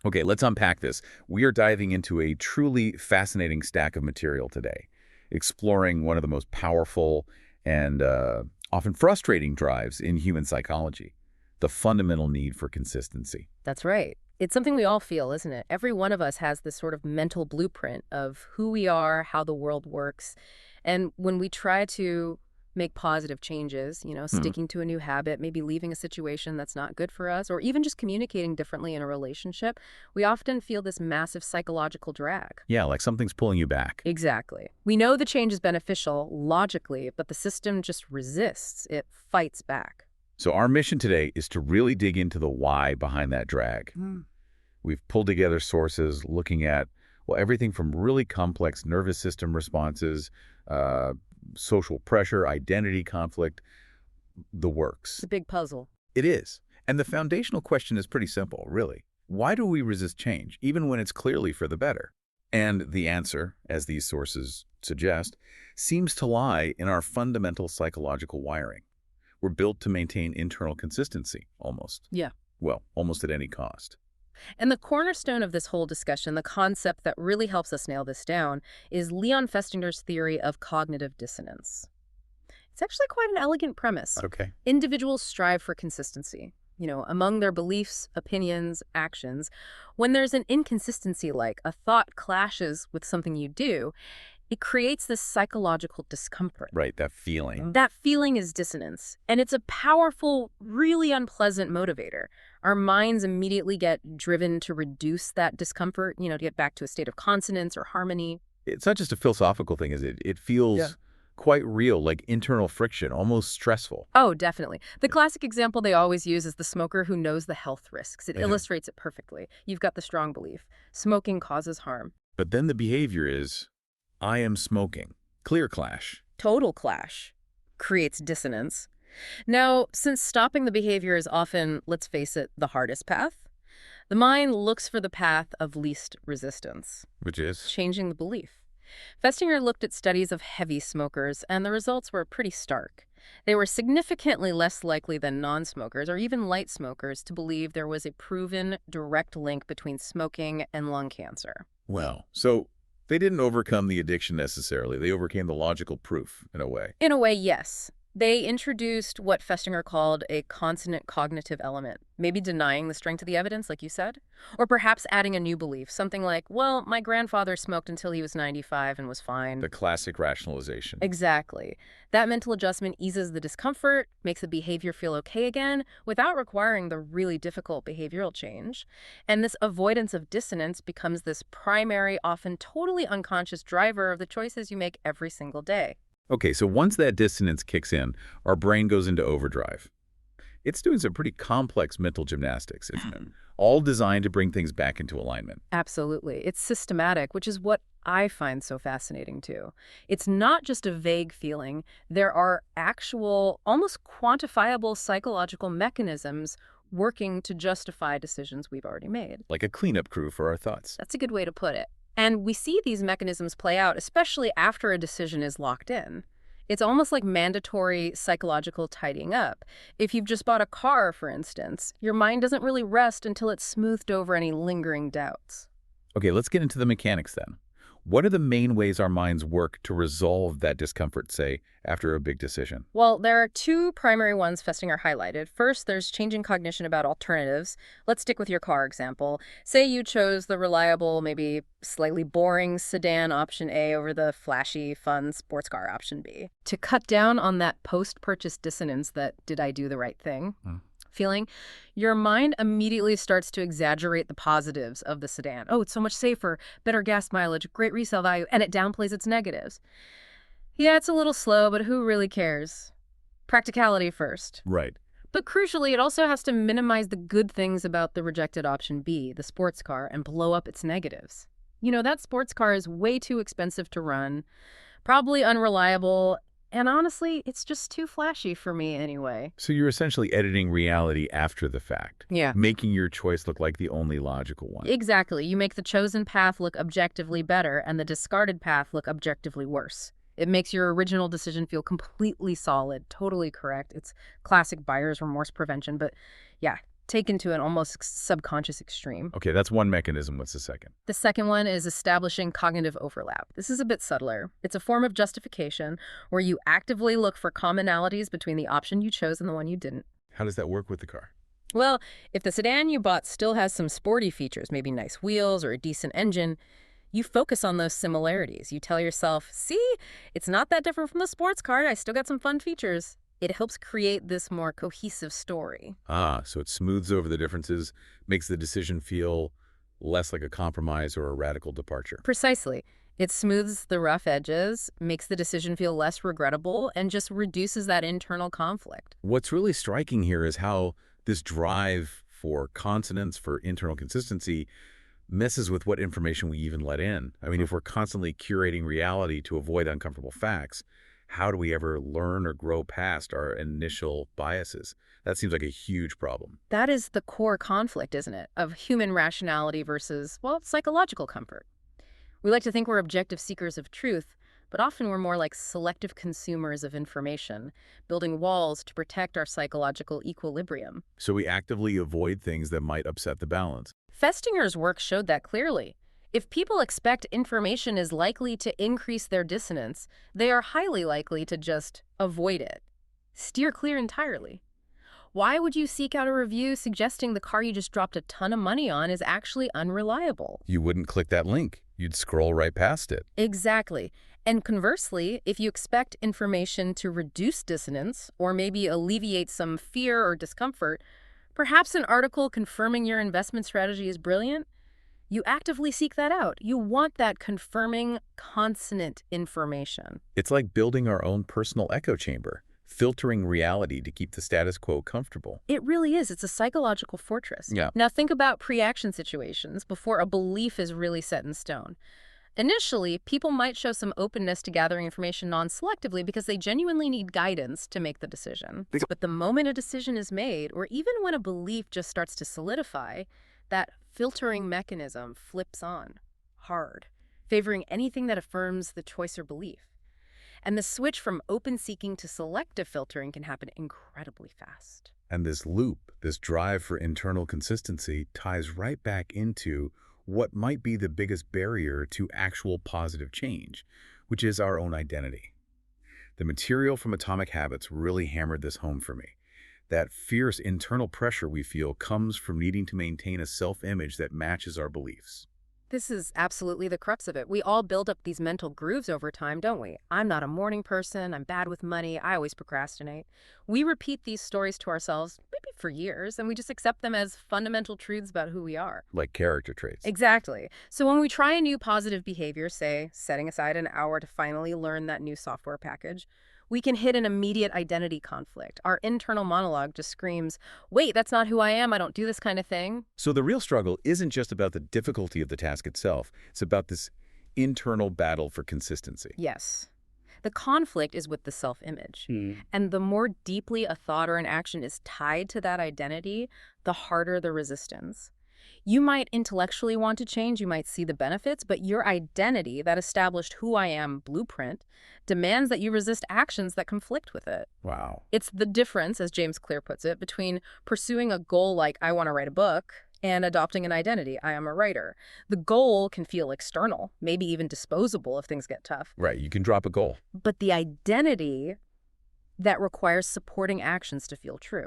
Okay, let's unpack this. We are diving into a truly fascinating stack of material today, exploring one of the most powerful and often frustrating drives in human psychology, the fundamental need for consistency. That's right. It's something we all feel, isn't it? Every one of us has this sort of mental blueprint of who we are, how the world works. And when we try to make positive changes, Hmm. sticking to a new habit, maybe leaving a situation that's not good for us, or even just communicating differently in a relationship, we often feel this massive psychological drag. Yeah, like something's pulling you back. Exactly. We know the change is beneficial logically, but the system just resists. It fights back. So our mission today is to really dig into the why behind that drag. We've pulled together sources looking at, well, everything from really complex nervous system responses, uh, social pressure, identity conflict, the works. It's a big puzzle. It is. And the foundational question is pretty simple, really. Why do we resist change, even when it's clearly for the better? And the answer, as these sources suggest, seems to lie in our fundamental psychological wiring. We're built to maintain internal consistency, almost. Yeah. Well, almost at any cost. And the cornerstone of this whole discussion, the concept that really helps us nail this down, is Leon Festinger's theory of cognitive dissonance. It's actually quite an elegant premise. Okay. Individuals strive for consistency, among their beliefs, opinions, actions. When there's an inconsistency, like a thought clashes with something you do, it creates this psychological discomfort. Right, that feeling. That feeling is dissonance, and it's a powerful, really unpleasant motivator. Our minds immediately get driven to reduce that discomfort, to get back to a state of consonance or harmony. It's not just a philosophical thing, is it? It feels Yeah. quite real, like internal friction, almost stressful. Oh, definitely. The classic example they always use is the smoker who knows the health risks. It Yeah. illustrates it perfectly. You've got the strong belief. Smoking causes harm. But then the behavior is, I am smoking. Clear clash. Total clash creates dissonance. Now, since stopping the behavior is often, let's face it, the hardest path, the mind looks for the path of least resistance, Which is? changing the belief. Festinger looked at studies of heavy smokers, and the results were pretty stark. They were significantly less likely than non-smokers or even light smokers to believe there was a proven direct link between smoking and lung cancer. Well, so they didn't overcome the addiction necessarily. They overcame the logical proof, in a way. In a way, yes. They introduced what Festinger called a consonant cognitive element, maybe denying the strength of the evidence, like you said, or perhaps adding a new belief, something like, well, my grandfather smoked until he was 95 and was fine. The classic rationalization. Exactly. That mental adjustment eases the discomfort, makes the behavior feel okay again, without requiring the really difficult behavioral change. And this avoidance of dissonance becomes this primary, often totally unconscious driver of the choices you make every single day. Okay, so once that dissonance kicks in, our brain goes into overdrive. It's doing some pretty complex mental gymnastics, isn't it? All designed to bring things back into alignment. Absolutely. It's systematic, which is what I find so fascinating too. It's not just a vague feeling. There are actual, almost quantifiable psychological mechanisms working to justify decisions we've already made. Like a cleanup crew for our thoughts. That's a good way to put it. And we see these mechanisms play out, especially after a decision is locked in. It's almost like mandatory psychological tidying up. If you've just bought a car, for instance, your mind doesn't really rest until it's smoothed over any lingering doubts. Okay, let's get into the mechanics then. What are the main ways our minds work to resolve that discomfort, say, after a big decision? Well, there are two primary ones Festinger highlighted. First, there's changing cognition about alternatives. Let's stick with your car example. Say you chose the reliable, maybe slightly boring sedan option A over the flashy, fun sports car option B. To cut down on that post-purchase dissonance that did I do the right thing feeling, your mind immediately starts to exaggerate the positives of the sedan. Oh, it's so much safer, better gas mileage, great resale value, and it downplays its negatives. Yeah, it's a little slow, but who really cares? Practicality first. Right. But crucially, it also has to minimize the good things about the rejected option B, the sports car, and blow up its negatives. That sports car is way too expensive to run, probably unreliable, and honestly, it's just too flashy for me anyway. So you're essentially editing reality after the fact. Yeah. Making your choice look like the only logical one. Exactly. You make the chosen path look objectively better and the discarded path look objectively worse. It makes your original decision feel completely solid, totally correct. It's classic buyer's remorse prevention, but yeah, taken to an almost subconscious extreme. Okay, that's one mechanism. What's the second? The second one is establishing cognitive overlap. This is a bit subtler. It's a form of justification where you actively look for commonalities between the option you chose and the one you didn't. How does that work with the car? Well, if the sedan you bought still has some sporty features, maybe nice wheels or a decent engine, you focus on those similarities. You tell yourself, see, it's not that different from the sports car. I still got some fun features. It helps create this more cohesive story. So it smooths over the differences, makes the decision feel less like a compromise or a radical departure. Precisely. It smooths the rough edges, makes the decision feel less regrettable, and just reduces that internal conflict. What's really striking here is how this drive for consonance, for internal consistency, messes with what information we even let in. I mean, if we're constantly curating reality to avoid uncomfortable facts, how do we ever learn or grow past our initial biases? That seems like a huge problem. That is the core conflict, isn't it, of human rationality versus, well, psychological comfort. We like to think we're objective seekers of truth, but often we're more like selective consumers of information, building walls to protect our psychological equilibrium. So we actively avoid things that might upset the balance. Festinger's work showed that clearly. If people expect information is likely to increase their dissonance, they are highly likely to just avoid it. Steer clear entirely. Why would you seek out a review suggesting the car you just dropped a ton of money on is actually unreliable? You wouldn't click that link. You'd scroll right past it. Exactly. And conversely, if you expect information to reduce dissonance or maybe alleviate some fear or discomfort, perhaps an article confirming your investment strategy is brilliant, you actively seek that out. You want that confirming, consonant information. It's like building our own personal echo chamber, filtering reality to keep the status quo comfortable. It really is. It's a psychological fortress. Yeah. Now think about pre-action situations before a belief is really set in stone. Initially, people might show some openness to gathering information non-selectively because they genuinely need guidance to make the decision. But the moment a decision is made, or even when a belief just starts to solidify, that filtering mechanism flips on hard, favoring anything that affirms the choice or belief. And the switch from open seeking to selective filtering can happen incredibly fast. And this loop, this drive for internal consistency, ties right back into what might be the biggest barrier to actual positive change, which is our own identity. The material from Atomic Habits really hammered this home for me. That fierce internal pressure we feel comes from needing to maintain a self-image that matches our beliefs. This is absolutely the crux of it. We all build up these mental grooves over time, don't we? I'm not a morning person. I'm bad with money. I always procrastinate. We repeat these stories to ourselves, maybe for years, and we just accept them as fundamental truths about who we are. Like character traits. Exactly. So when we try a new positive behavior, say setting aside an hour to finally learn that new software package, we can hit an immediate identity conflict. Our internal monologue just screams, wait, that's not who I am. I don't do this kind of thing. So the real struggle isn't just about the difficulty of the task itself. It's about this internal battle for consistency. Yes. The conflict is with the self-image. And the more deeply a thought or an action is tied to that identity, the harder the resistance. You might intellectually want to change, you might see the benefits, but your identity, that established who I am blueprint, demands that you resist actions that conflict with it. Wow. It's the difference, as James Clear puts it, between pursuing a goal like I want to write a book and adopting an identity, I am a writer. The goal can feel external, maybe even disposable if things get tough. Right, you can drop a goal. But the identity that requires supporting actions to feel true.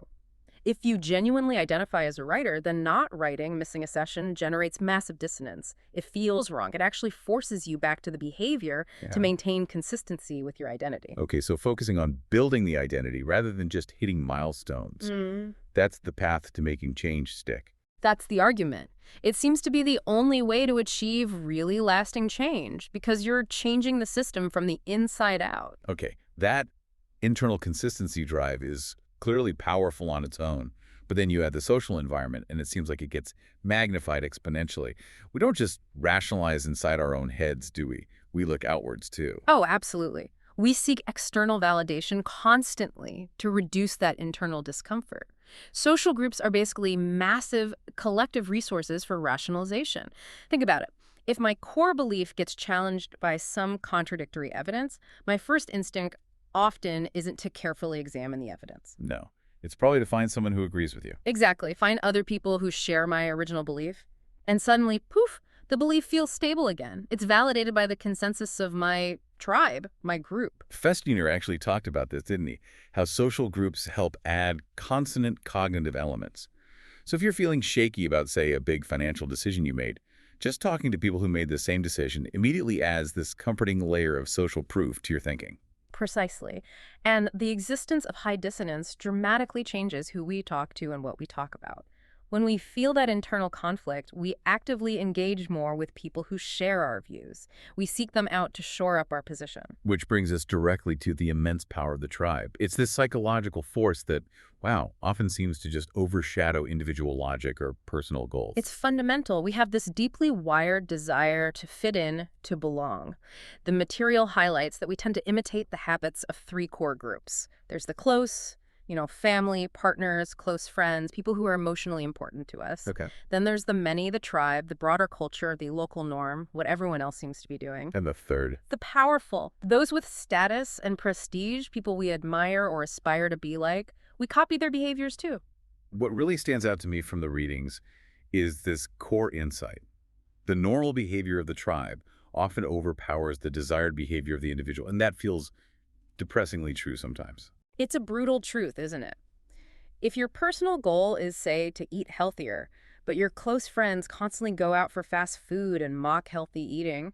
If you genuinely identify as a writer, then not writing, missing a session, generates massive dissonance. It feels wrong. It actually forces you back to the behavior to maintain consistency with your identity. Okay, so focusing on building the identity rather than just hitting milestones. That's the path to making change stick. That's the argument. It seems to be the only way to achieve really lasting change because you're changing the system from the inside out. Okay, that internal consistency drive is clearly powerful on its own, but then you add the social environment and it seems like it gets magnified exponentially. We don't just rationalize inside our own heads, do we? We look outwards too. Oh, absolutely. We seek external validation constantly to reduce that internal discomfort. Social groups are basically massive collective resources for rationalization. Think about it. If my core belief gets challenged by some contradictory evidence, my first instinct often isn't to carefully examine the evidence. No. It's probably to find someone who agrees with you. Exactly. Find other people who share my original belief. And suddenly, poof, the belief feels stable again. It's validated by the consensus of my tribe, my group. Festiner actually talked about this, didn't he? How social groups help add consonant cognitive elements. So if you're feeling shaky about, say, a big financial decision you made, just talking to people who made the same decision immediately adds this comforting layer of social proof to your thinking. Precisely. And the existence of high dissonance dramatically changes who we talk to and what we talk about. When we feel that internal conflict, we actively engage more with people who share our views. We seek them out to shore up our position. Which brings us directly to the immense power of the tribe. It's this psychological force that, wow, often seems to just overshadow individual logic or personal goals. It's fundamental. We have this deeply wired desire to fit in, to belong. The material highlights that we tend to imitate the habits of three core groups. There's the close, family, partners, close friends, people who are emotionally important to us. Okay. Then there's the many, the tribe, the broader culture, the local norm, what everyone else seems to be doing. And the third? The powerful, those with status and prestige, people we admire or aspire to be like. We copy their behaviors too. What really stands out to me from the readings is this core insight. The normal behavior of the tribe often overpowers the desired behavior of the individual, and that feels depressingly true sometimes. It's a brutal truth, isn't it? If your personal goal is, say, to eat healthier, but your close friends constantly go out for fast food and mock healthy eating,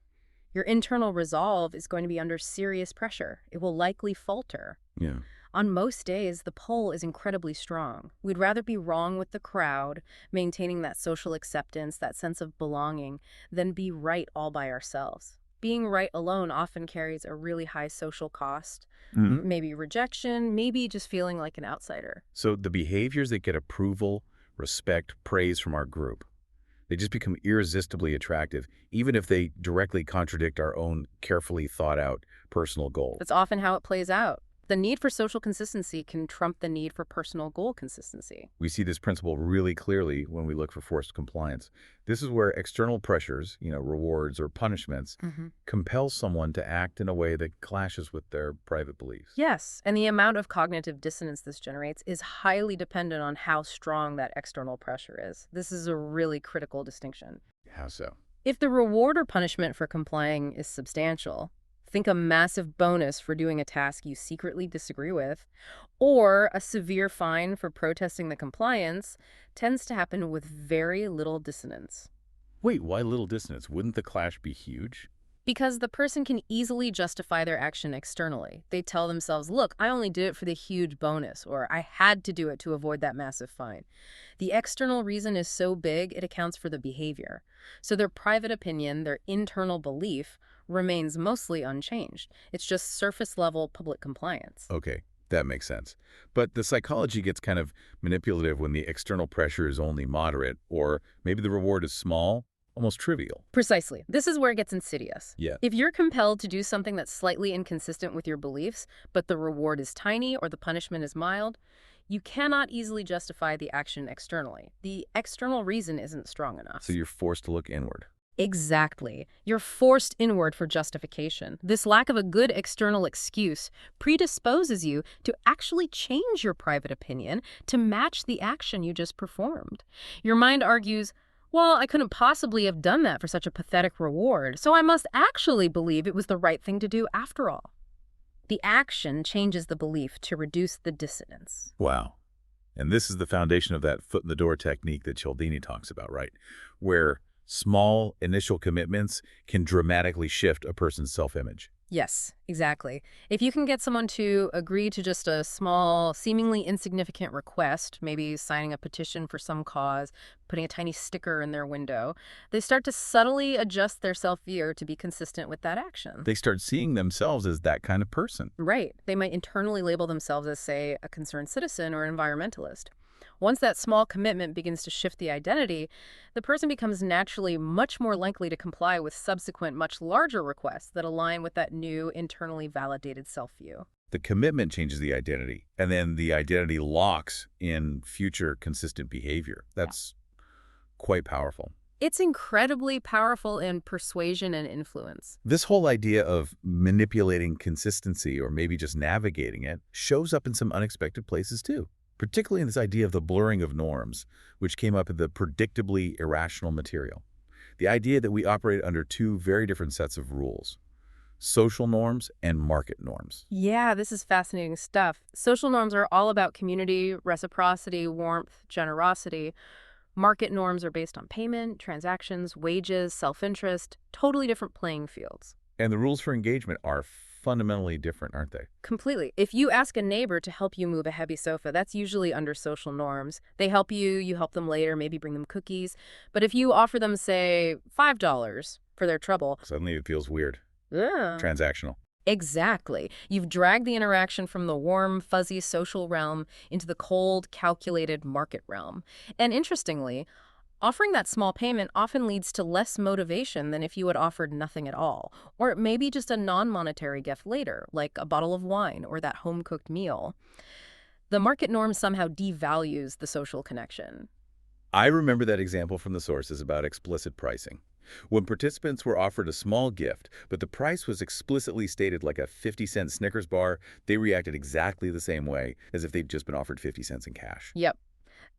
your internal resolve is going to be under serious pressure. It will likely falter. Yeah. On most days, the pull is incredibly strong. We'd rather be wrong with the crowd, maintaining that social acceptance, that sense of belonging, than be right all by ourselves. Being right alone often carries a really high social cost, maybe rejection, maybe just feeling like an outsider. So the behaviors that get approval, respect, praise from our group, they just become irresistibly attractive, even if they directly contradict our own carefully thought out personal goals. That's often how it plays out. The need for social consistency can trump the need for personal goal consistency. We see this principle really clearly when we look for forced compliance. This is where external pressures, rewards or punishments, compel someone to act in a way that clashes with their private beliefs. Yes, and the amount of cognitive dissonance this generates is highly dependent on how strong that external pressure is. This is a really critical distinction. How so? If the reward or punishment for complying is substantial, think a massive bonus for doing a task you secretly disagree with, or a severe fine for protesting the compliance, tends to happen with very little dissonance. Wait, why little dissonance? Wouldn't the clash be huge? Because the person can easily justify their action externally. They tell themselves, look, I only did it for the huge bonus, or I had to do it to avoid that massive fine. The external reason is so big, it accounts for the behavior. So their private opinion, their internal belief, remains mostly unchanged. It's just surface-level public compliance. Okay, that makes sense. But the psychology gets kind of manipulative when the external pressure is only moderate, or maybe the reward is small, almost trivial. Precisely. This is where it gets insidious. Yeah. If you're compelled to do something that's slightly inconsistent with your beliefs, but the reward is tiny or the punishment is mild, you cannot easily justify the action externally. The external reason isn't strong enough. So you're forced to look inward. Exactly. You're forced inward for justification. This lack of a good external excuse predisposes you to actually change your private opinion to match the action you just performed. Your mind argues, well, I couldn't possibly have done that for such a pathetic reward, so I must actually believe it was the right thing to do after all. The action changes the belief to reduce the dissonance. Wow. And this is the foundation of that foot-in-the-door technique that Cialdini talks about, right? Where small initial commitments can dramatically shift a person's self-image. Yes, exactly. If you can get someone to agree to just a small, seemingly insignificant request, maybe signing a petition for some cause, putting a tiny sticker in their window, they start to subtly adjust their self-view to be consistent with that action. They start seeing themselves as that kind of person. Right. They might internally label themselves as, say, a concerned citizen or environmentalist. Once that small commitment begins to shift the identity, the person becomes naturally much more likely to comply with subsequent, much larger requests that align with that new, internally validated self-view. The commitment changes the identity, and then the identity locks in future consistent behavior. That's quite powerful. It's incredibly powerful in persuasion and influence. This whole idea of manipulating consistency, or maybe just navigating it, shows up in some unexpected places too. particularly in this idea of the blurring of norms, which came up in the predictably irrational material. The idea that we operate under two very different sets of rules, social norms and market norms. Yeah, this is fascinating stuff. Social norms are all about community, reciprocity, warmth, generosity. Market norms are based on payment, transactions, wages, self-interest, totally different playing fields. And the rules for engagement are fundamentally different, aren't they? Completely. If you ask a neighbor to help you move a heavy sofa, that's usually under social norms. They help you, you help them later, maybe bring them cookies. But if you offer them, say, $5 for their trouble, Suddenly it feels weird, ugh. transactional. Exactly. You've dragged the interaction from the warm, fuzzy social realm into the cold, calculated market realm. And interestingly, offering that small payment often leads to less motivation than if you had offered nothing at all, or maybe just a non-monetary gift later, like a bottle of wine or that home-cooked meal. The market norm somehow devalues the social connection. I remember that example from the sources about explicit pricing. When participants were offered a small gift, but the price was explicitly stated like a 50-cent Snickers bar, they reacted exactly the same way as if they'd just been offered 50 cents in cash. Yep.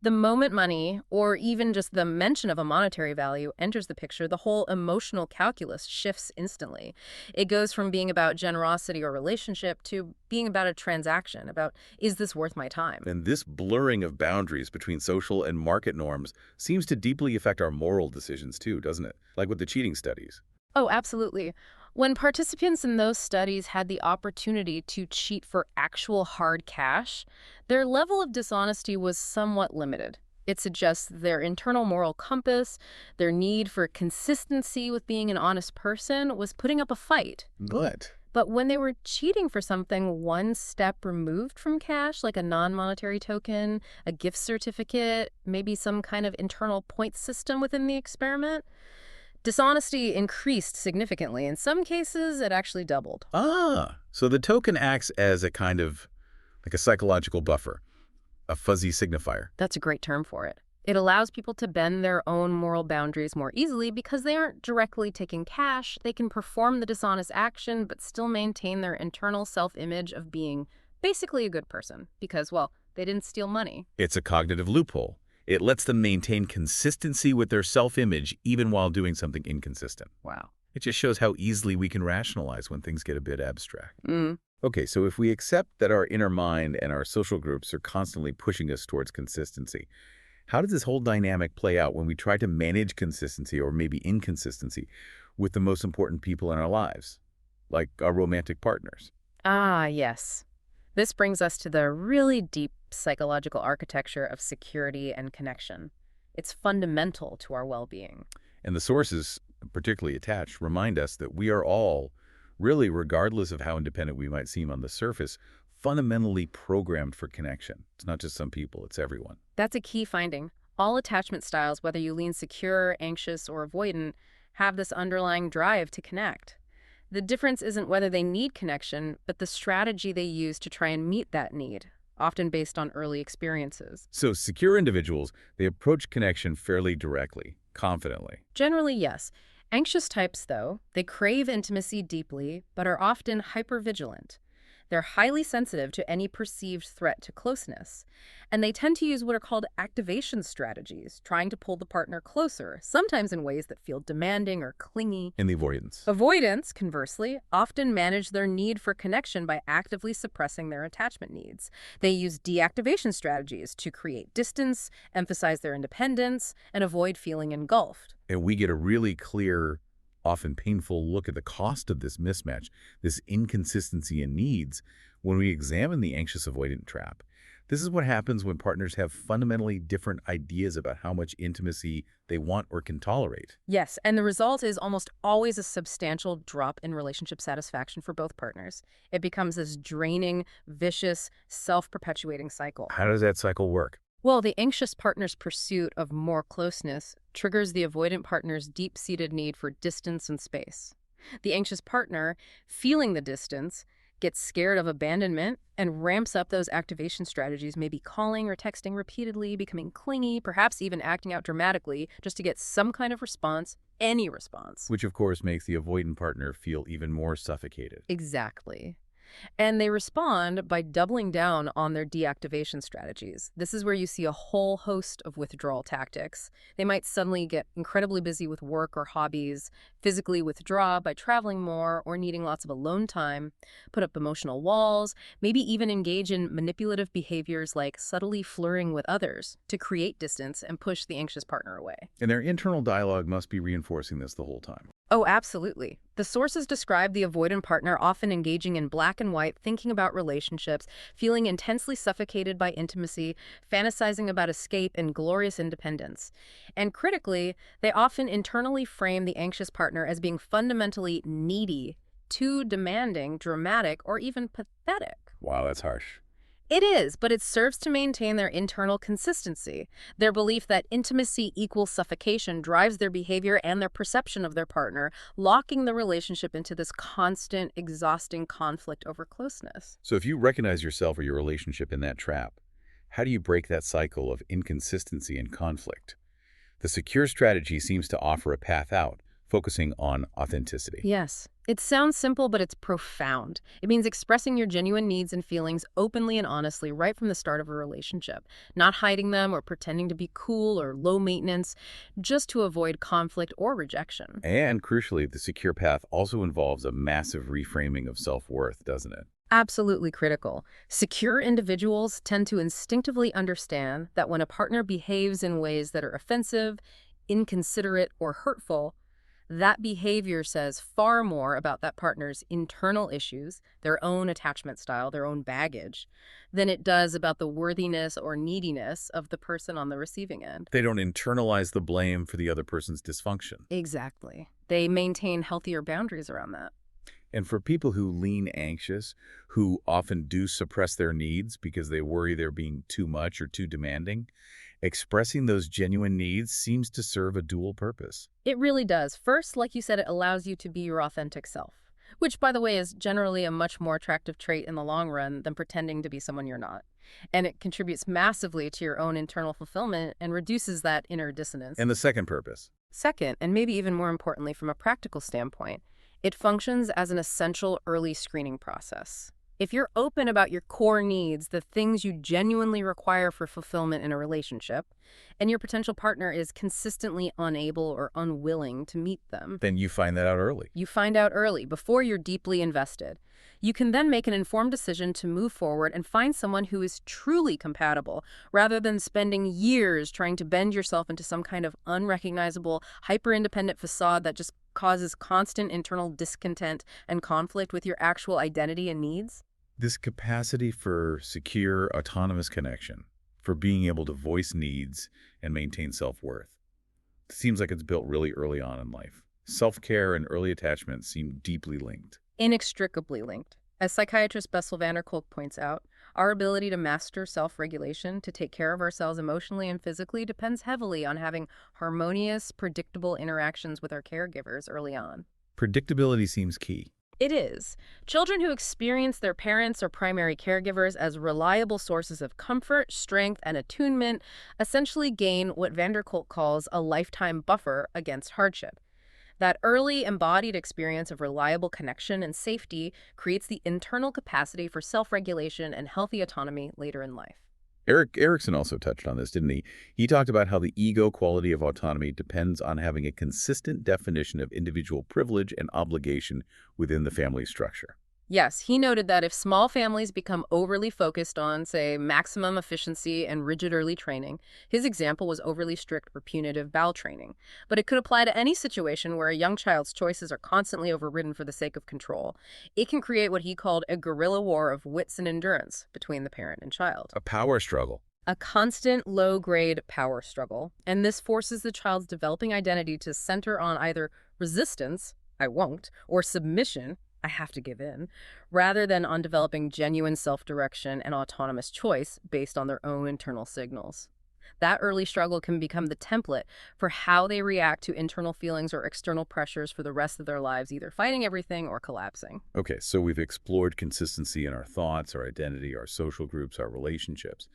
The moment money, or even just the mention of a monetary value, enters the picture, the whole emotional calculus shifts instantly. It goes from being about generosity or relationship to being about a transaction, about, is this worth my time? And this blurring of boundaries between social and market norms seems to deeply affect our moral decisions too, doesn't it? Like with the cheating studies. Oh, absolutely. When participants in those studies had the opportunity to cheat for actual hard cash, their level of dishonesty was somewhat limited. It suggests their internal moral compass, their need for consistency with being an honest person, was putting up a fight. But But when they were cheating for something one step removed from cash, like a non-monetary token, a gift certificate, maybe some kind of internal point system within the experiment, dishonesty increased significantly. In some cases, it actually doubled. so the token acts as a kind of like a psychological buffer, a fuzzy signifier. That's a great term for it. It allows people to bend their own moral boundaries more easily because they aren't directly taking cash. They can perform the dishonest action but still maintain their internal self-image of being basically a good person because, well, they didn't steal money. It's a cognitive loophole. It lets them maintain consistency with their self-image even while doing something inconsistent. Wow. It just shows how easily we can rationalize when things get a bit abstract. Mm. Okay, so if we accept that our inner mind and our social groups are constantly pushing us towards consistency, how does this whole dynamic play out when we try to manage consistency or maybe inconsistency with the most important people in our lives, like our romantic partners? Ah, yes. This brings us to the really deep psychological architecture of security and connection. It's fundamental to our well-being. And the sources, particularly attached, remind us that we are all, really regardless of how independent we might seem on the surface, fundamentally programmed for connection. It's not just some people, it's everyone. That's a key finding. All attachment styles, whether you lean secure, anxious, or avoidant, have this underlying drive to connect. The difference isn't whether they need connection, but the strategy they use to try and meet that need, often based on early experiences. So secure individuals, they approach connection fairly directly, confidently. Generally, yes. Anxious types, though, they crave intimacy deeply, but are often hypervigilant. They're highly sensitive to any perceived threat to closeness, and they tend to use what are called activation strategies, trying to pull the partner closer, sometimes in ways that feel demanding or clingy. In the avoidance. Avoidants, conversely, often manage their need for connection by actively suppressing their attachment needs. They use deactivation strategies to create distance, emphasize their independence, and avoid feeling engulfed. And we get a really clear, often painful look at the cost of this mismatch, this inconsistency in needs, when we examine the anxious avoidant trap. This is what happens when partners have fundamentally different ideas about how much intimacy they want or can tolerate. Yes, and the result is almost always a substantial drop in relationship satisfaction for both partners. It becomes this draining, vicious, self-perpetuating cycle. How does that cycle work? Well, the anxious partner's pursuit of more closeness triggers the avoidant partner's deep-seated need for distance and space. The anxious partner, feeling the distance, gets scared of abandonment and ramps up those activation strategies, maybe calling or texting repeatedly, becoming clingy, perhaps even acting out dramatically just to get some kind of response, any response. Which, of course, makes the avoidant partner feel even more suffocated. Exactly. And they respond by doubling down on their deactivation strategies. This is where you see a whole host of withdrawal tactics. They might suddenly get incredibly busy with work or hobbies, physically withdraw by traveling more or needing lots of alone time, put up emotional walls, maybe even engage in manipulative behaviors like subtly flirting with others to create distance and push the anxious partner away. And their internal dialogue must be reinforcing this the whole time. Oh, absolutely. The sources describe the avoidant partner often engaging in black and white thinking about relationships, feeling intensely suffocated by intimacy, fantasizing about escape and glorious independence. And critically, they often internally frame the anxious partner as being fundamentally needy, too demanding, dramatic, or even pathetic. Wow, that's harsh. It is, but it serves to maintain their internal consistency. Their belief that intimacy equals suffocation drives their behavior and their perception of their partner, locking the relationship into this constant, exhausting conflict over closeness. So if you recognize yourself or your relationship in that trap, how do you break that cycle of inconsistency and conflict? The secure strategy seems to offer a path out, focusing on authenticity. Yes. It sounds simple, but it's profound. It means expressing your genuine needs and feelings openly and honestly right from the start of a relationship, not hiding them or pretending to be cool or low maintenance, just to avoid conflict or rejection. And crucially, the secure path also involves a massive reframing of self-worth, doesn't it? Absolutely critical. Secure individuals tend to instinctively understand that when a partner behaves in ways that are offensive, inconsiderate, or hurtful, that behavior says far more about that partner's internal issues, their own attachment style, their own baggage, than it does about the worthiness or neediness of the person on the receiving end. They don't internalize the blame for the other person's dysfunction. Exactly. They maintain healthier boundaries around that. And for people who lean anxious, who often do suppress their needs because they worry they're being too much or too demanding, expressing those genuine needs seems to serve a dual purpose. It really does. First, like you said, it allows you to be your authentic self, which, by the way, is generally a much more attractive trait in the long run than pretending to be someone you're not. And it contributes massively to your own internal fulfillment and reduces that inner dissonance. And the second purpose? Second, and maybe even more importantly from a practical standpoint, it functions as an essential early screening process. If you're open about your core needs, the things you genuinely require for fulfillment in a relationship, and your potential partner is consistently unable or unwilling to meet them, Then you find that out early. you find out early, before you're deeply invested. You can then make an informed decision to move forward and find someone who is truly compatible, rather than spending years trying to bend yourself into some kind of unrecognizable, hyper-independent facade that just causes constant internal discontent and conflict with your actual identity and needs. This capacity for secure, autonomous connection, for being able to voice needs and maintain self-worth, seems like it's built really early on in life. Self-care and early attachment seem deeply linked. Inextricably linked. As psychiatrist Bessel van der Kolk points out, our ability to master self-regulation, to take care of ourselves emotionally and physically, depends heavily on having harmonious, predictable interactions with our caregivers early on. Predictability seems key. It is. Children who experience their parents or primary caregivers as reliable sources of comfort, strength, and attunement essentially gain what van der Kolk calls a lifetime buffer against hardship. That early embodied experience of reliable connection and safety creates the internal capacity for self-regulation and healthy autonomy later in life. Erik Erikson also touched on this, didn't he? He talked about how the ego quality of autonomy depends on having a consistent definition of individual privilege and obligation within the family structure. Yes, he noted that if small families become overly focused on, say, maximum efficiency and rigid early training, his example was overly strict or punitive bowel training. But it could apply to any situation where a young child's choices are constantly overridden for the sake of control. It can create what he called a guerrilla war of wits and endurance between the parent and child. A power struggle. A constant low-grade power struggle. And this forces the child's developing identity to center on either resistance, I won't, or submission, I have to give in, rather than on developing genuine self-direction and autonomous choice based on their own internal signals. That early struggle can become the template for how they react to internal feelings or external pressures for the rest of their lives, either fighting everything or collapsing. Okay, so we've explored consistency in our thoughts, our identity, our social groups, our relationships.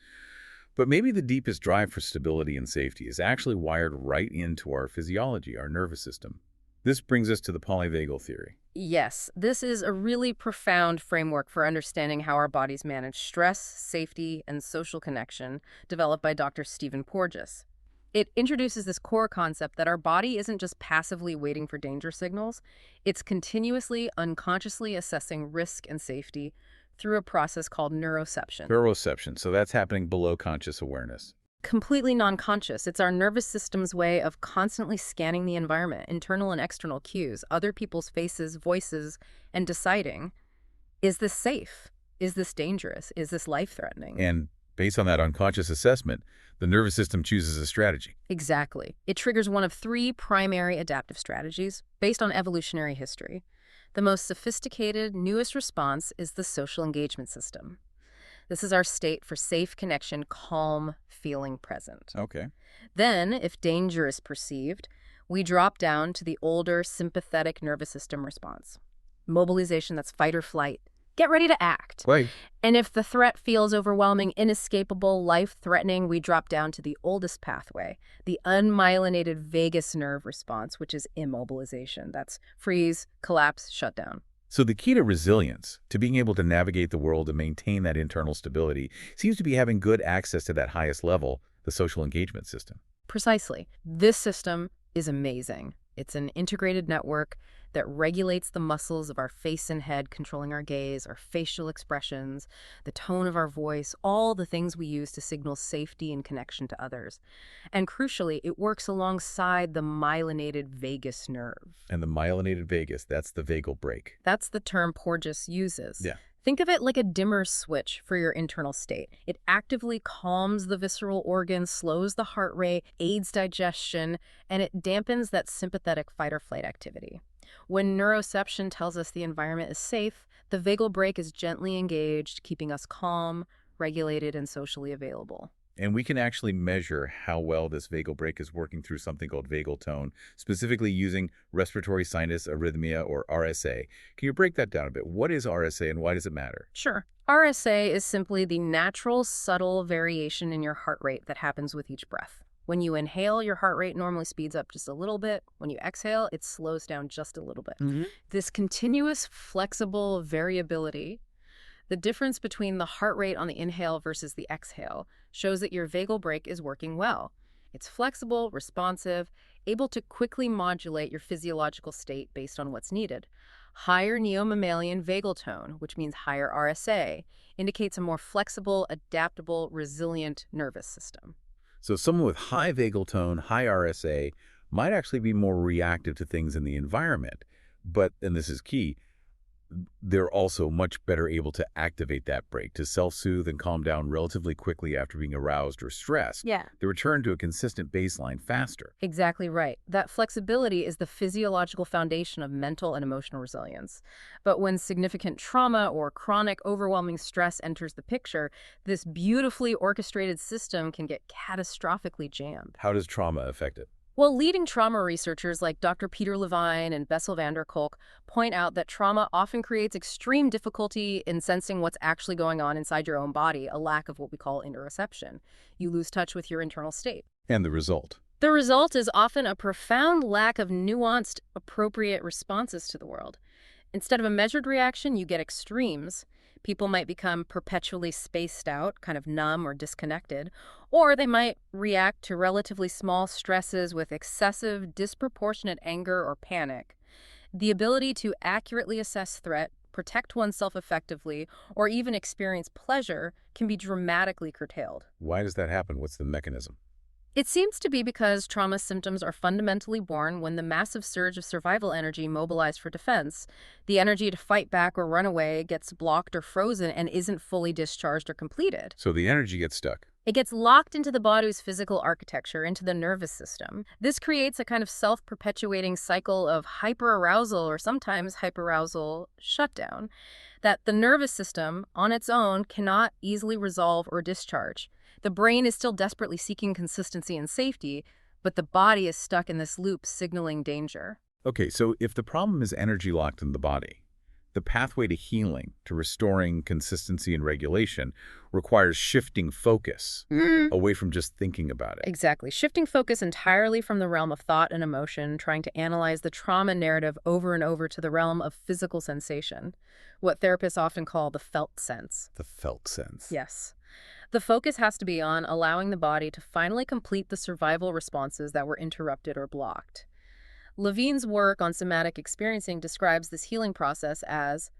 But maybe the deepest drive for stability and safety is actually wired right into our physiology, our nervous system. This brings us to the polyvagal theory. Yes, this is a really profound framework for understanding how our bodies manage stress, safety, and social connection, developed by Dr. Stephen Porges. It introduces this core concept that our body isn't just passively waiting for danger signals, it's continuously, unconsciously assessing risk and safety through a process called neuroception. Neuroception, so that's happening below conscious awareness. Completely non-conscious. It's our nervous system's way of constantly scanning the environment, internal and external cues, other people's faces, voices, and deciding, is this safe? Is this dangerous? Is this life-threatening? And based on that unconscious assessment, the nervous system chooses a strategy. Exactly. It triggers one of three primary adaptive strategies based on evolutionary history. The most sophisticated, newest response is the social engagement system. This is our state for safe connection, calm, feeling present. Okay. Then, if danger is perceived, we drop down to the older sympathetic nervous system response. Mobilization, that's fight or flight. Get ready to act. Right. And if the threat feels overwhelming, inescapable, life-threatening, we drop down to the oldest pathway, the unmyelinated vagus nerve response, which is immobilization. That's freeze, collapse, shut down. So the key to resilience, to being able to navigate the world and maintain that internal stability, seems to be having good access to that highest level, the social engagement system. Precisely. This system is amazing. It's an integrated network that regulates the muscles of our face and head, controlling our gaze, our facial expressions, the tone of our voice, all the things we use to signal safety and connection to others. And crucially, it works alongside the myelinated vagus nerve. And the myelinated vagus, that's the vagal brake. That's the term Porges uses. Yeah. Think of it like a dimmer switch for your internal state. It actively calms the visceral organs, slows the heart rate, aids digestion, and it dampens that sympathetic fight or flight activity. When neuroception tells us the environment is safe, the vagal brake is gently engaged, keeping us calm, regulated, and socially available. And we can actually measure how well this vagal brake is working through something called vagal tone, specifically using respiratory sinus arrhythmia, or RSA. Can you break that down a bit? What is RSA and why does it matter? Sure. RSA is simply the natural, subtle variation in your heart rate that happens with each breath. When you inhale, your heart rate normally speeds up just a little bit. When you exhale, it slows down just a little bit. This continuous, flexible variability, the difference between the heart rate on the inhale versus the exhale, shows that your vagal brake is working well. It's flexible, responsive, able to quickly modulate your physiological state based on what's needed. Higher neomammalian vagal tone, which means higher RSA, indicates a more flexible, adaptable, resilient nervous system. So someone with high vagal tone, high RSA, might actually be more reactive to things in the environment. But, and this is key, they're also much better able to activate that brake, to self-soothe and calm down relatively quickly after being aroused or stressed. Yeah. They return to a consistent baseline faster. Exactly right. That flexibility is the physiological foundation of mental and emotional resilience. But when significant trauma or chronic overwhelming stress enters the picture, this beautifully orchestrated system can get catastrophically jammed. How does trauma affect it? Well, leading trauma researchers like Dr. Peter Levine and Bessel van der Kolk point out that trauma often creates extreme difficulty in sensing what's actually going on inside your own body, a lack of what we call interoception. You lose touch with your internal state. And the result? The result is often a profound lack of nuanced, appropriate responses to the world. Instead of a measured reaction, you get extremes. People might become perpetually spaced out, kind of numb or disconnected, or they might react to relatively small stresses with excessive, disproportionate anger or panic. The ability to accurately assess threat, protect oneself effectively, or even experience pleasure can be dramatically curtailed. Why does that happen? What's the mechanism? It seems to be because trauma symptoms are fundamentally born when the massive surge of survival energy mobilized for defense, the energy to fight back or run away, gets blocked or frozen and isn't fully discharged or completed. So the energy gets stuck. It gets locked into the body's physical architecture, into the nervous system. This creates a kind of self-perpetuating cycle of hyperarousal or sometimes hyperarousal shutdown that the nervous system on its own cannot easily resolve or discharge. The brain is still desperately seeking consistency and safety, but the body is stuck in this loop signaling danger. Okay, so if the problem is energy locked in the body, The pathway to healing, to restoring consistency and regulation, requires shifting focus away from just thinking about it. Exactly. Shifting focus entirely from the realm of thought and emotion, trying to analyze the trauma narrative over and over to the realm of physical sensation, what therapists often call the felt sense. The felt sense. Yes. The focus has to be on allowing the body to finally complete the survival responses that were interrupted or blocked. Levine's work on somatic experiencing describes this healing process as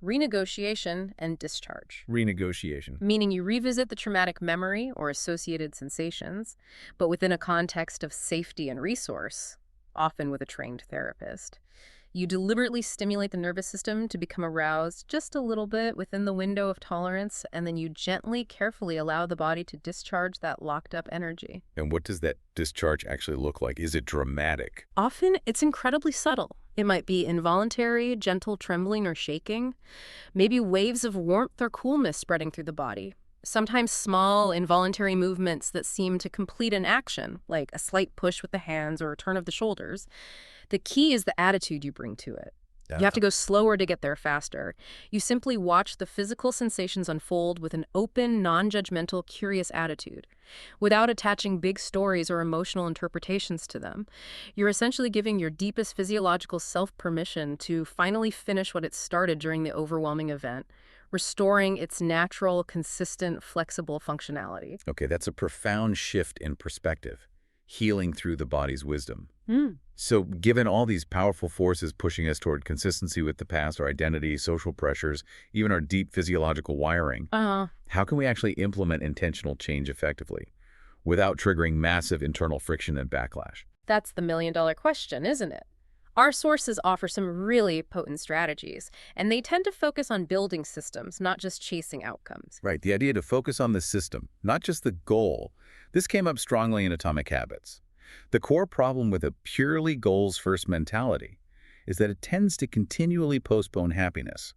renegotiation and discharge. Renegotiation. Meaning you revisit the traumatic memory or associated sensations, but within a context of safety and resource, often with a trained therapist. You deliberately stimulate the nervous system to become aroused just a little bit within the window of tolerance, and then you gently, carefully allow the body to discharge that locked-up energy. And what does that discharge actually look like? Is it dramatic? Often, it's incredibly subtle. It might be involuntary, gentle trembling or shaking, maybe waves of warmth or coolness spreading through the body. Sometimes small, involuntary movements that seem to complete an action, like a slight push with the hands or a turn of the shoulders. The key is the attitude you bring to it. You have to go slower to get there faster. You simply watch the physical sensations unfold with an open, non-judgmental, curious attitude, without attaching big stories or emotional interpretations to them. You're essentially giving your deepest physiological self permission to finally finish what it started during the overwhelming event, restoring its natural, consistent, flexible functionality. Okay, that's a profound shift in perspective, healing through the body's wisdom. So given all these powerful forces pushing us toward consistency with the past, our identity, social pressures, even our deep physiological wiring, how can we actually implement intentional change effectively without triggering massive internal friction and backlash? That's the million-dollar question, isn't it? Our sources offer some really potent strategies, and they tend to focus on building systems, not just chasing outcomes. Right, the idea to focus on the system, not just the goal. This came up strongly in Atomic Habits. The core problem with a purely goals-first mentality is that it tends to continually postpone happiness.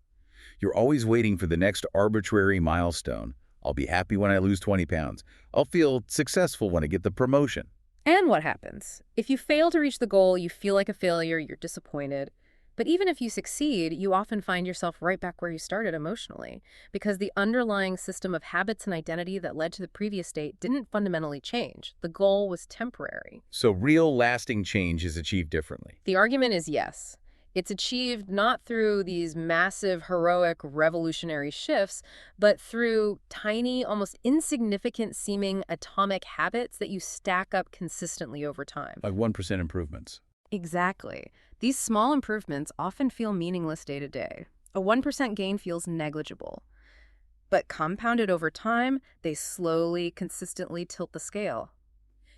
You're always waiting for the next arbitrary milestone. I'll be happy when I lose 20 pounds. I'll feel successful when I get the promotion. And what happens? If you fail to reach the goal, you feel like a failure, you're disappointed. But even if you succeed, you often find yourself right back where you started emotionally, because the underlying system of habits and identity that led to the previous state didn't fundamentally change. The goal was temporary. So real lasting change is achieved differently. The argument is yes. It's achieved not through these massive, heroic, revolutionary shifts, but through tiny, almost insignificant seeming atomic habits that you stack up consistently over time. Like 1% improvements. Exactly. These small improvements often feel meaningless day to day. A 1% gain feels negligible. But compounded over time, they slowly, consistently tilt the scale.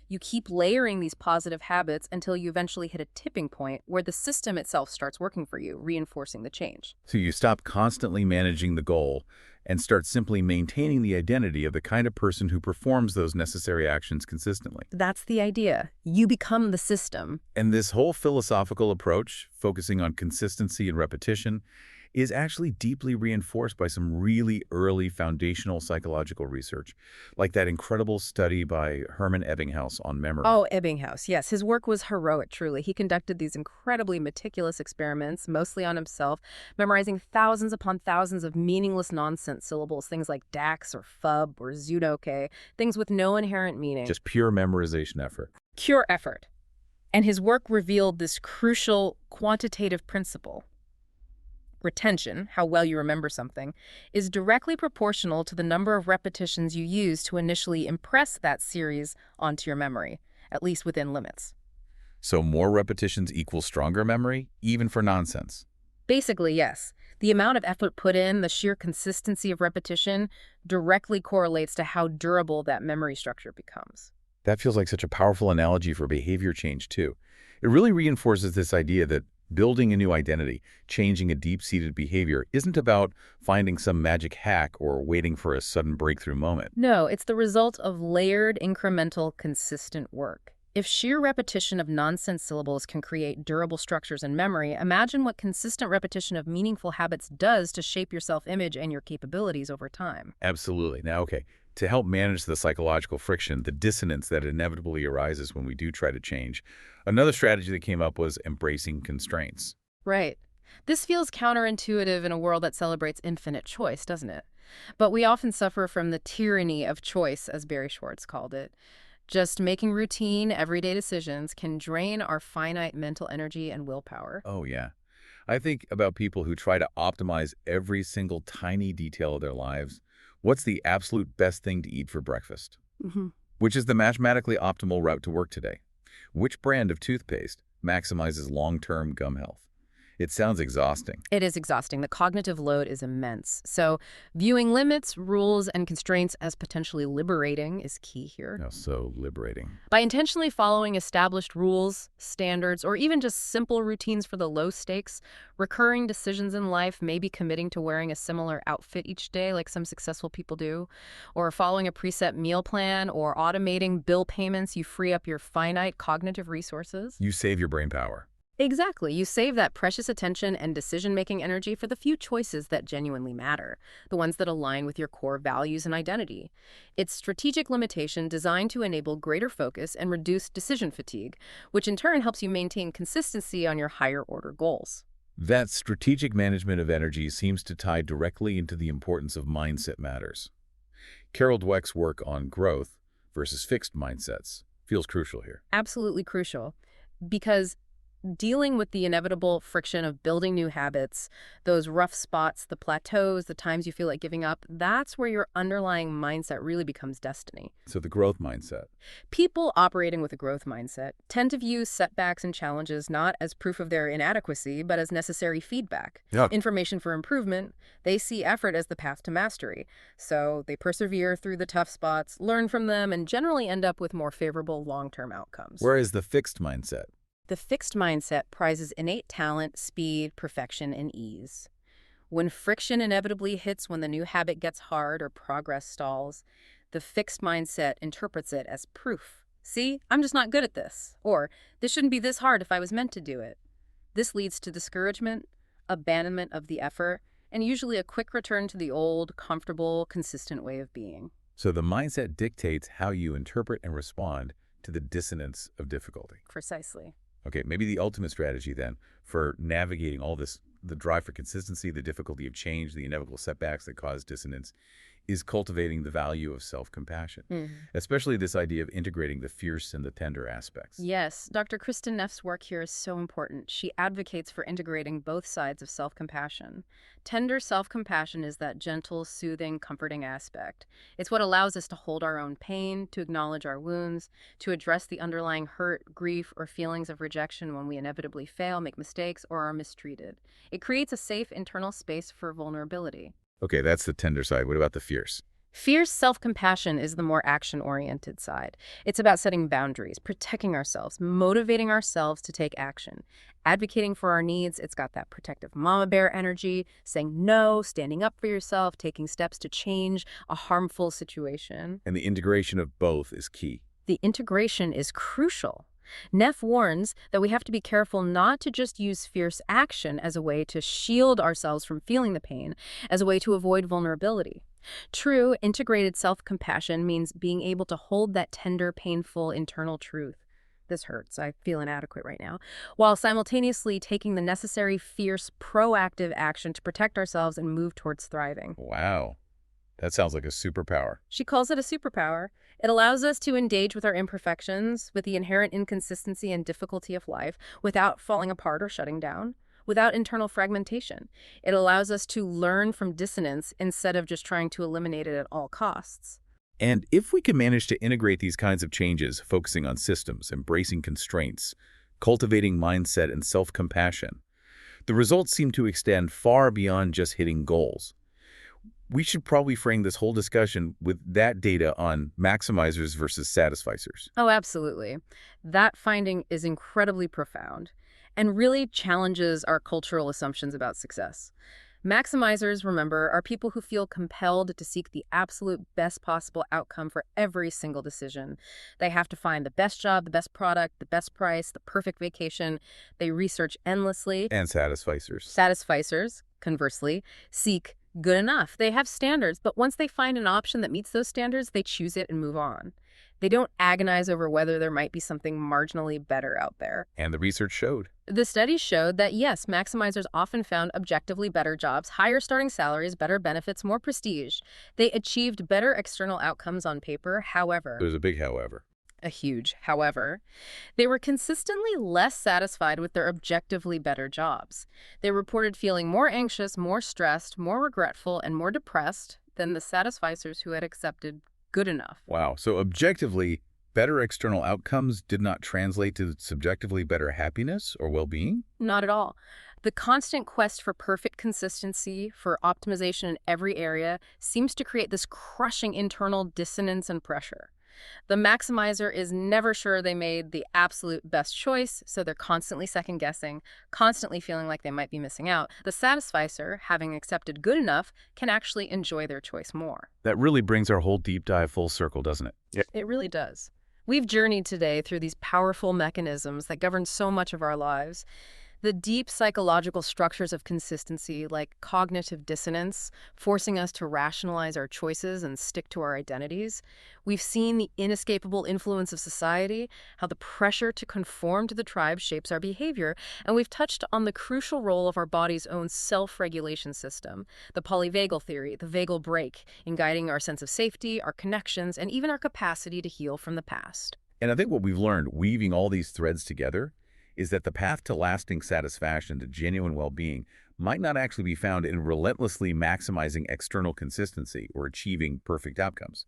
You keep layering these positive habits until you eventually hit a tipping point where the system itself starts working for you, reinforcing the change. So you stop constantly managing the goal and start simply maintaining the identity of the kind of person who performs those necessary actions consistently. That's the idea. You become the system. And this whole philosophical approach, focusing on consistency and repetition, is actually deeply reinforced by some really early foundational psychological research, like that incredible study by Hermann Ebbinghaus on memory. Oh, Ebbinghaus, yes. His work was heroic, truly. He conducted these incredibly meticulous experiments, mostly on himself, memorizing thousands upon thousands of meaningless nonsense syllables, things like dax or fub or zudoke, things with no inherent meaning. Just pure memorization effort. Pure effort. And his work revealed this crucial quantitative principle. Retention, how well you remember something, is directly proportional to the number of repetitions you use to initially impress that series onto your memory, at least within limits. So more repetitions equals stronger memory, even for nonsense? Basically, yes. The amount of effort put in, the sheer consistency of repetition, directly correlates to how durable that memory structure becomes. That feels like such a powerful analogy for behavior change, too. It really reinforces this idea that building a new identity, changing a deep-seated behavior, isn't about finding some magic hack or waiting for a sudden breakthrough moment. No, it's the result of layered, incremental, consistent work. If sheer repetition of nonsense syllables can create durable structures in memory, imagine what consistent repetition of meaningful habits does to shape your self-image and your capabilities over time. Absolutely. Now, okay, to help manage the psychological friction, the dissonance that inevitably arises when we do try to change, another strategy that came up was embracing constraints. Right. This feels counterintuitive in a world that celebrates infinite choice, doesn't it? But we often suffer from the tyranny of choice, as Barry Schwartz called it. Just making routine, everyday decisions can drain our finite mental energy and willpower. Oh, yeah. I think about people who try to optimize every single tiny detail of their lives. What's the absolute best thing to eat for breakfast? hmm Which is the mathematically optimal route to work today? Which brand of toothpaste maximizes long-term gum health? It sounds exhausting. It is exhausting. The cognitive load is immense. So, viewing limits, rules, and constraints as potentially liberating is key here. Oh, so liberating. By intentionally following established rules, standards, or even just simple routines for the low stakes, recurring decisions in life, maybe committing to wearing a similar outfit each day like some successful people do, or following a preset meal plan, or automating bill payments, you free up your finite cognitive resources. You save your brain power. Exactly. You save that precious attention and decision-making energy for the few choices that genuinely matter, the ones that align with your core values and identity. It's strategic limitation designed to enable greater focus and reduce decision fatigue, which in turn helps you maintain consistency on your higher-order goals. That strategic management of energy seems to tie directly into the importance of mindset matters. Carol Dweck's work on growth versus fixed mindsets feels crucial here. Absolutely crucial, because dealing with the inevitable friction of building new habits, those rough spots, the plateaus, the times you feel like giving up, that's where your underlying mindset really becomes destiny. So the growth mindset. People operating with a growth mindset tend to view setbacks and challenges not as proof of their inadequacy, but as necessary feedback. Yeah. Information for improvement. They see effort as the path to mastery. So they persevere through the tough spots, learn from them, and generally end up with more favorable long-term outcomes. Whereas the fixed mindset. The fixed mindset prizes innate talent, speed, perfection, and ease. When friction inevitably hits when the new habit gets hard or progress stalls, the fixed mindset interprets it as proof. See, I'm just not good at this. Or, this shouldn't be this hard if I was meant to do it. This leads to discouragement, abandonment of the effort, and usually a quick return to the old, comfortable, consistent way of being. So the mindset dictates how you interpret and respond to the dissonance of difficulty. Precisely. Okay, maybe the ultimate strategy then for navigating all this, the drive for consistency, the difficulty of change, the inevitable setbacks that cause dissonance, is cultivating the value of self-compassion, especially this idea of integrating the fierce and the tender aspects. Yes, Dr. Kristen Neff's work here is so important. She advocates for integrating both sides of self-compassion. Tender self-compassion is that gentle, soothing, comforting aspect. It's what allows us to hold our own pain, to acknowledge our wounds, to address the underlying hurt, grief, or feelings of rejection when we inevitably fail, make mistakes, or are mistreated. It creates a safe internal space for vulnerability. Okay, that's the tender side. What about the fierce? Fierce self-compassion is the more action-oriented side. It's about setting boundaries, protecting ourselves, motivating ourselves to take action, advocating for our needs. It's got that protective mama bear energy, saying no, standing up for yourself, taking steps to change a harmful situation. And the integration of both is key. The integration is crucial. Neff warns that we have to be careful not to just use fierce action as a way to shield ourselves from feeling the pain, as a way to avoid vulnerability. True, integrated self-compassion means being able to hold that tender, painful internal truth. This hurts, I feel inadequate right now, while simultaneously taking the necessary fierce, proactive action to protect ourselves and move towards thriving. Wow, that sounds like a superpower. She calls it a superpower. It allows us to engage with our imperfections, with the inherent inconsistency and difficulty of life, without falling apart or shutting down, without internal fragmentation. It allows us to learn from dissonance instead of just trying to eliminate it at all costs. And if we can manage to integrate these kinds of changes, focusing on systems, embracing constraints, cultivating mindset and self-compassion, the results seem to extend far beyond just hitting goals. We should probably frame this whole discussion with that data on maximizers versus satisficers. Oh, absolutely. That finding is incredibly profound and really challenges our cultural assumptions about success. Maximizers, remember, are people who feel compelled to seek the absolute best possible outcome for every single decision. They have to find the best job, the best product, the best price, the perfect vacation. They research endlessly. And satisficers. Satisficers, conversely, seek good enough. They have standards, but once they find an option that meets those standards, they choose it and move on. They don't agonize over whether there might be something marginally better out there. And the research showed. The studies showed that, yes, maximizers often found objectively better jobs, higher starting salaries, better benefits, more prestige. They achieved better external outcomes on paper. However, There's a big however. a huge however, they were consistently less satisfied with their objectively better jobs. They reported feeling more anxious, more stressed, more regretful, and more depressed than the satisficers who had accepted good enough. Wow. So objectively, better external outcomes did not translate to subjectively better happiness or well-being? Not at all. The constant quest for perfect consistency, for optimization in every area, seems to create this crushing internal dissonance and pressure. The maximizer is never sure they made the absolute best choice, so they're constantly second-guessing, constantly feeling like they might be missing out. The satisficer, having accepted good enough, can actually enjoy their choice more. That really brings our whole deep dive full circle, doesn't it? Yeah. It really does. We've journeyed today through these powerful mechanisms that govern so much of our lives. The deep psychological structures of consistency, like cognitive dissonance, forcing us to rationalize our choices and stick to our identities. We've seen the inescapable influence of society, how the pressure to conform to the tribe shapes our behavior, and we've touched on the crucial role of our body's own self-regulation system, the polyvagal theory, the vagal brake, in guiding our sense of safety, our connections, and even our capacity to heal from the past. And I think what we've learned, weaving all these threads together, is that the path to lasting satisfaction, to genuine well-being, might not actually be found in relentlessly maximizing external consistency or achieving perfect outcomes.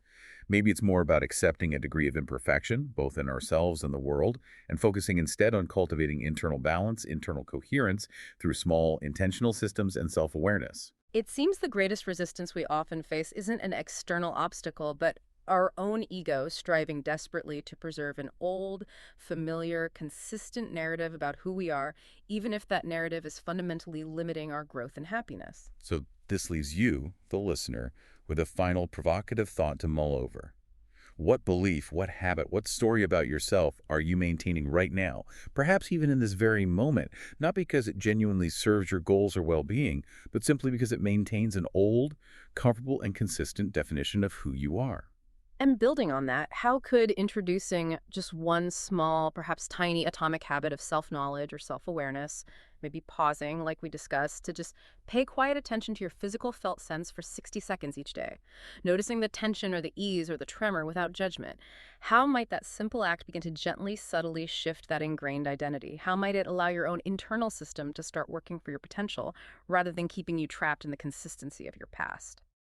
Maybe it's more about accepting a degree of imperfection, both in ourselves and the world, and focusing instead on cultivating internal balance, internal coherence, through small, intentional systems and self-awareness. It seems the greatest resistance we often face isn't an external obstacle, but our own ego striving desperately to preserve an old, familiar, consistent narrative about who we are, even if that narrative is fundamentally limiting our growth and happiness. So this leaves you, the listener, with a final provocative thought to mull over. What belief, what habit, what story about yourself are you maintaining right now, perhaps even in this very moment, not because it genuinely serves your goals or well-being, but simply because it maintains an old, comfortable, and consistent definition of who you are? And building on that, how could introducing just one small, perhaps tiny atomic habit of self-knowledge or self-awareness, maybe pausing like we discussed, to just pay quiet attention to your physical felt sense for 60 seconds each day, noticing the tension or the ease or the tremor without judgment? How might that simple act begin to gently, subtly shift that ingrained identity? How might it allow your own internal system to start working for your potential rather than keeping you trapped in the consistency of your past?